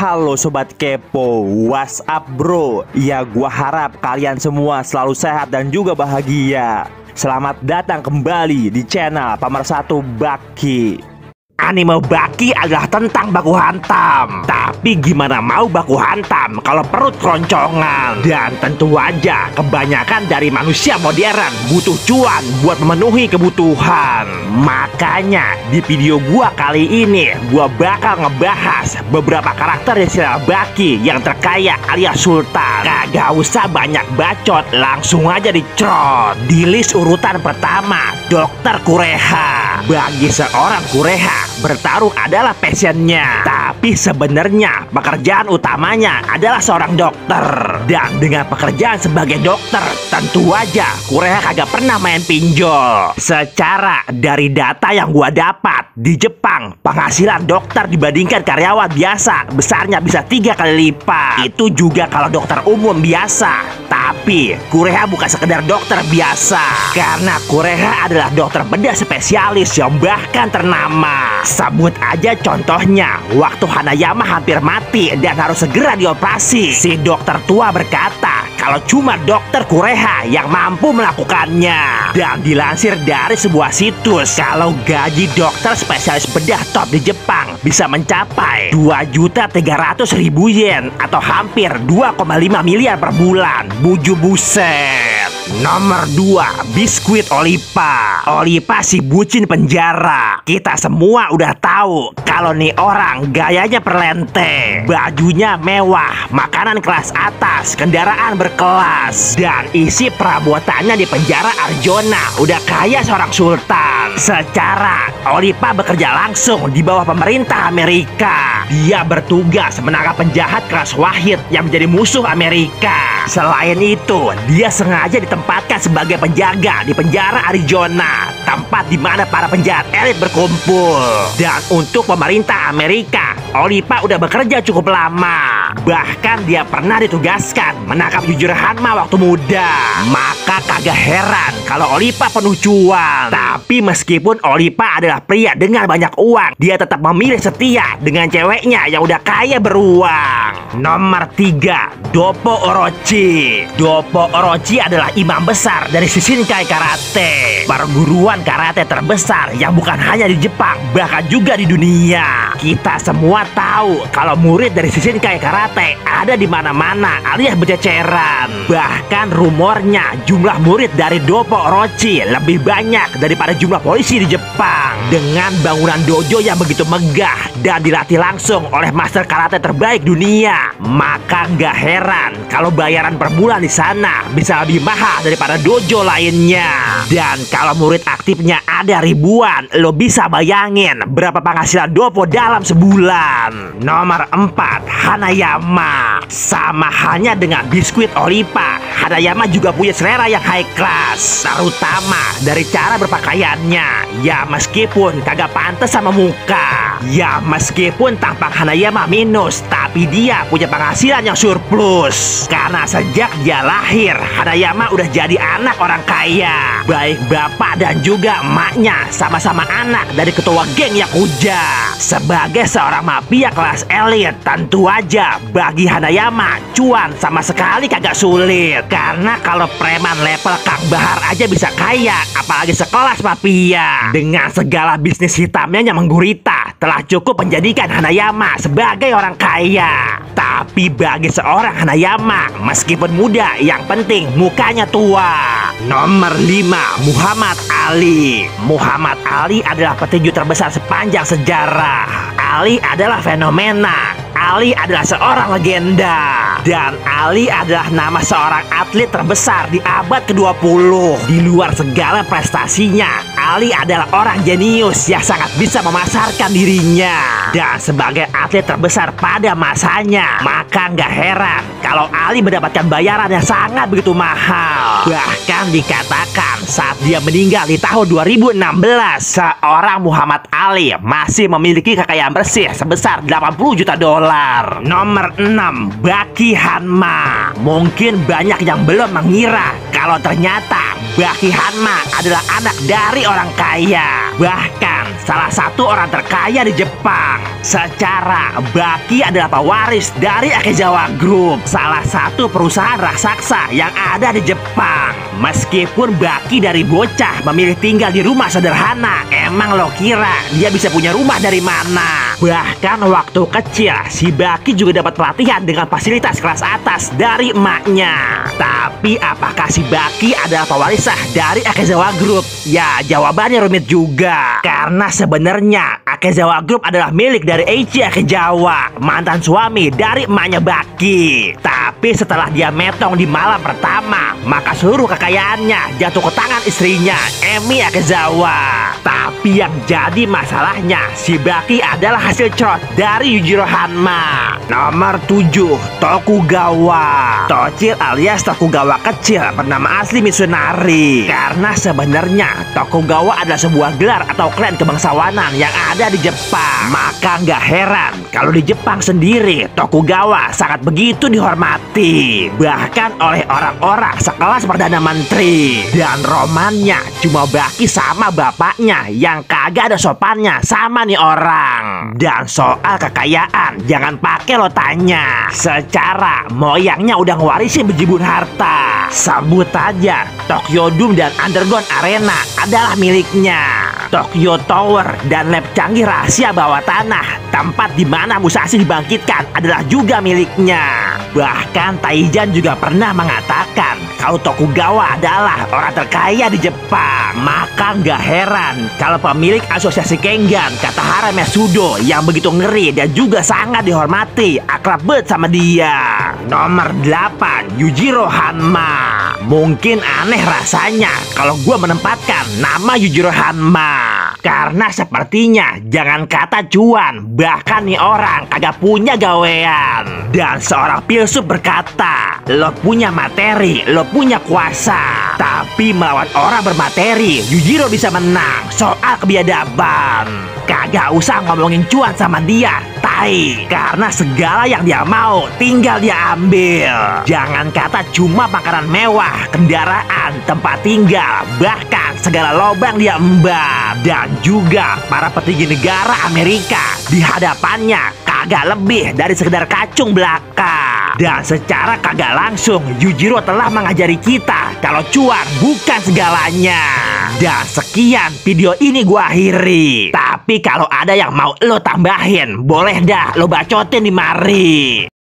Halo Sobat Kepo, what's up bro? Ya gua harap kalian semua selalu sehat dan juga bahagia. Selamat datang kembali di channel Pemersatu Baki. Anime Baki adalah tentang baku hantam. Tapi gimana mau baku hantam kalau perut keroncongan? Dan tentu aja kebanyakan dari manusia modern butuh cuan buat memenuhi kebutuhan. Makanya di video gua kali ini gua bakal ngebahas beberapa karakter di serial Baki yang terkaya alias sultan. Kagak usah banyak bacot, langsung aja dicrot. Di list urutan pertama, Dokter Kureha. Bagi seorang Kureha, bertarung adalah passionnya, tapi sebenarnya pekerjaan utamanya adalah seorang dokter. Dan dengan pekerjaan sebagai dokter, tentu aja Kureha kagak pernah main pinjol. Secara dari data yang gua dapat, di Jepang penghasilan dokter dibandingkan karyawan biasa besarnya bisa 3 kali lipat. Itu juga kalau dokter umum biasa. Tapi Kureha bukan sekedar dokter biasa, karena Kureha adalah dokter bedah spesialis yang bahkan ternama. Sebut aja contohnya, waktu Hanayama hampir mati dan harus segera dioperasi, si dokter tua berkata kalau cuma dokter Kureha yang mampu melakukannya. Dan dilansir dari sebuah situs, kalau gaji dokter spesialis bedah top di Jepang bisa mencapai 2.300.000 yen atau hampir 2,5 miliar per bulan. Buju buset. Nomor 2, Biskuit Olipa. Olipa si bucin penjara. Kita semua udah tahu kalau nih orang gayanya perlente, bajunya mewah, makanan kelas atas, kendaraan berkelas, dan isi perabotannya di penjara Arjona udah kaya seorang sultan. Secara Olipa bekerja langsung di bawah pemerintah Amerika. Dia bertugas menangkap penjahat kelas wahid yang menjadi musuh Amerika. Selain itu, dia sengaja ditempatkan sebagai penjaga di penjara Arizona, tempat di mana para penjahat elit berkumpul. Dan untuk pemerintah Amerika, Olipa udah bekerja cukup lama. Bahkan dia pernah ditugaskan menangkap Jujur Hanma waktu muda. Maka kagak heran kalau Olipa penuh cuan. Tapi meskipun Olipa adalah pria dengan banyak uang, dia tetap memilih setia dengan ceweknya yang udah kaya beruang. Nomor 3, Doppo Orochi. Doppo Orochi adalah imam besar dari Shishinkai Karate, perguruan karate terbesar yang bukan hanya di Jepang, bahkan juga di dunia. Kita semua tahu kalau murid dari Shishinkai Karate ada di mana-mana alias berceceran. Bahkan rumornya jumlah murid dari Doppo Orochi lebih banyak daripada jumlah polisi di Jepang. Dengan bangunan dojo yang begitu megah dan dilatih langsung oleh master karate terbaik dunia, maka nggak heran kalau bayaran per bulan di sana bisa lebih mahal daripada dojo lainnya. Dan kalau murid aktifnya ada ribuan, lo bisa bayangin berapa penghasilan Doppo dalam sebulan. Nomor 4, Hanayama. Sama halnya dengan Biskuit Olipa, Hanayama juga punya selera yang high class, terutama dari cara berpakaiannya. Ya meskipun kagak pantas sama muka, ya meskipun tampak Hanayama minus, tapi dia punya penghasilan yang surplus. Karena sejak dia lahir, Hanayama udah jadi anak orang kaya. Baik bapak dan juga emaknya sama-sama anak dari ketua geng Yakuza. Sebagai seorang mafia kelas elit, tentu aja bagi Hanayama cuan sama sekali kagak sulit. Karena kalau preman level Kang Bahar aja bisa kaya, apalagi sekelas mafia. Dengan segala bisnis hitamnya yang menggurita, telah cukup menjadikan Hanayama sebagai orang kaya. Tapi bagi seorang Hanayama, meskipun muda, yang penting mukanya tua. Nomor 5, Muhammad Ali. Muhammad Ali adalah petinju terbesar sepanjang sejarah. Ali adalah fenomena. Ali adalah seorang legenda. Dan Ali adalah nama seorang atlet terbesar di abad ke-20. Di luar segala prestasinya, Ali adalah orang jenius yang sangat bisa memasarkan dirinya. Dan sebagai atlet terbesar pada masanya, maka nggak heran kalau Ali mendapatkan bayaran yang sangat begitu mahal. Bahkan dikatakan saat dia meninggal di tahun 2016, seorang Muhammad Ali masih memiliki kekayaan bersih sebesar 80 juta dolar. Nomor 6, Baki Hanma. Mungkin banyak yang belum mengira kalau ternyata Baki Hanma adalah anak dari orang kaya, bahkan salah satu orang terkaya di Jepang. Secara Baki adalah pewaris dari Akezawa Group, salah satu perusahaan raksasa yang ada di Jepang. Meskipun Baki dari bocah memilih tinggal di rumah sederhana, emang lo kira dia bisa punya rumah dari mana? Bahkan waktu kecil, si Baki juga dapat pelatihan dengan fasilitas kelas atas dari emaknya. Tapi apakah si Baki adalah pewaris sah dari Akezawa Group? Ya, jawabannya rumit juga. Karena sebenarnya Akezawa Group adalah milik dari Eiichi Akezawa, mantan suami dari emaknya Baki. Tapi setelah dia metong di malam pertama, maka seluruh kekayaannya jatuh ke tangan istrinya, Emi Akezawa. Tapi yang jadi masalahnya, si Baki adalah hasil cerot dari Yujiro Hanma. Nomor 7, Tokugawa. Tochiro alias Tokugawa kecil bernama asli Mitsunari. Karena sebenarnya Tokugawa adalah sebuah gelar atau klan kebangsawanan yang ada di Jepang. Maka nggak heran kalau di Jepang sendiri Tokugawa sangat begitu dihormati, bahkan oleh orang-orang sekelas Perdana Menteri. Dan romannya cuma Baki sama bapaknya yang kagak ada sopannya sama nih orang. Dan soal kekayaan jangan pakai lo tanya, secara moyangnya udah ngewarisin bejibun harta. Sebut aja Tokyo Dome dan Underground Arena adalah miliknya. Tokyo Tower dan lab canggih rahasia bawah tanah, tempat di mana Musashi dibangkitkan, adalah juga miliknya. Bahkan Taizan juga pernah mengatakan kalau Tokugawa adalah orang terkaya di Jepang. Maka nggak heran kalau pemilik asosiasi Kengan, Katahara Mesudo, yang begitu ngeri dan juga sangat dihormati, akrab banget sama dia. Nomor 8, Yujiro Hanma. Mungkin aneh rasanya kalau gue menempatkan nama Yujiro Hanma, karena sepertinya jangan kata cuan, bahkan nih orang kagak punya gawean. Dan seorang filsuf berkata, lo punya materi, lo punya kuasa, tapi melawan orang bermateri Yujiro bisa menang soal kebiadaban. Kagak usah ngomongin cuan sama dia, tai, karena segala yang dia mau tinggal dia ambil. Jangan kata cuma makanan mewah, kendaraan, tempat tinggal, bahkan segala lobang dia embat. Dan juga para petinggi negara Amerika di hadapannya kagak lebih dari sekedar kacung belaka. Dan secara kagak langsung Yujiro telah mengajari kita kalau cuan bukan segalanya. Dan sekian video ini gua akhiri. Tapi kalau ada yang mau lo tambahin, boleh dah lo bacotin di mari.